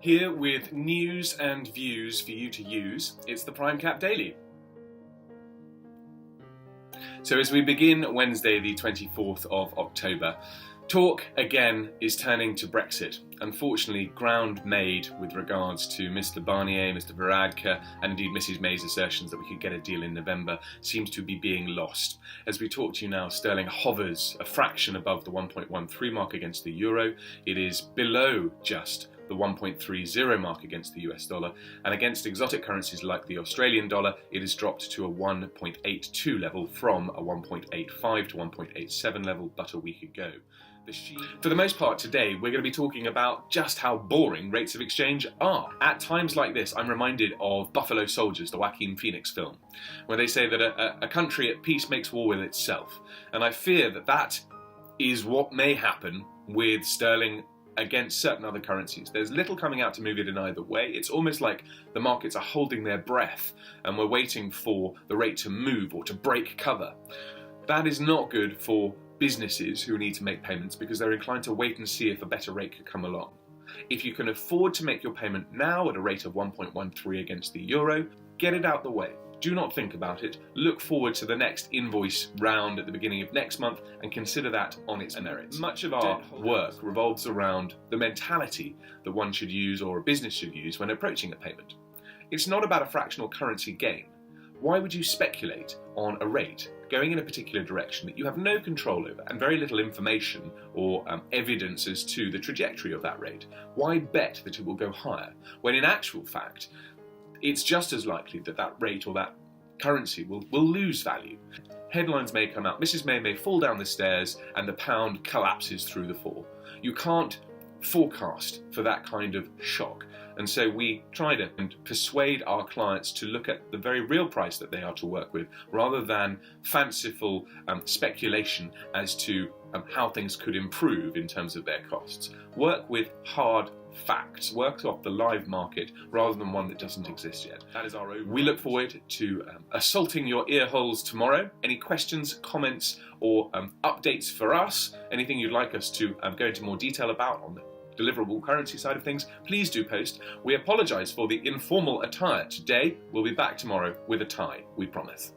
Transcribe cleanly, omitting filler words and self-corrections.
Here with news and views for you to use, it's the Prime Cap Daily. So as we begin Wednesday the 24th of October, talk again is turning to Brexit. Unfortunately, ground made with regards to Mr Barnier, Mr Varadkar and indeed Mrs May's assertions that we could get a deal in November seems to be being lost. As we talk to you now, sterling hovers a fraction above the 1.13 mark against the euro. It is below just the 1.30 mark against the US dollar, and against exotic currencies like the Australian dollar, it has dropped to a 1.82 level from a 1.85 to 1.87 level but a week ago. For the most part today, we're going to be talking about just how boring rates of exchange are. At times like this, I'm reminded of Buffalo Soldiers, the Joaquin Phoenix film, where they say that a country at peace makes war with itself. And I fear that that is what may happen with sterling against certain other currencies. There's little coming out to move it in either way. It's almost like the markets are holding their breath and we're waiting for the rate to move or to break cover. That is not good for businesses who need to make payments because they're inclined to wait and see if a better rate could come along. If you can afford to make your payment now at a rate of 1.13 against the euro, get it out the way. Do not think about it. Look forward to the next invoice round at the beginning of next month and consider that on its merits. Much of our work revolves around the mentality that one should use or a business should use when approaching a payment. It's not about a fractional currency gain. Why would you speculate on a rate going in a particular direction that you have no control over and very little information or evidence as to the trajectory of that rate? Why bet that it will go higher when in actual fact it's just as likely that that rate or that currency will lose value? Headlines may come out, Mrs May may fall down the stairs and the pound collapses through the fall. You can't forecast for that kind of shock. And so we try to persuade our clients to look at the very real price that they are to work with, rather than fanciful speculation as to how things could improve in terms of their costs. Work with hard facts, work off the live market rather than one that doesn't exist yet. That is our overall. We look forward to assaulting your ear holes tomorrow. Any questions, comments or updates for us, anything you'd like us to go into more detail about on the deliverable currency side of things, please do post. We apologise for the informal attire today. We'll be back tomorrow with a tie, we promise.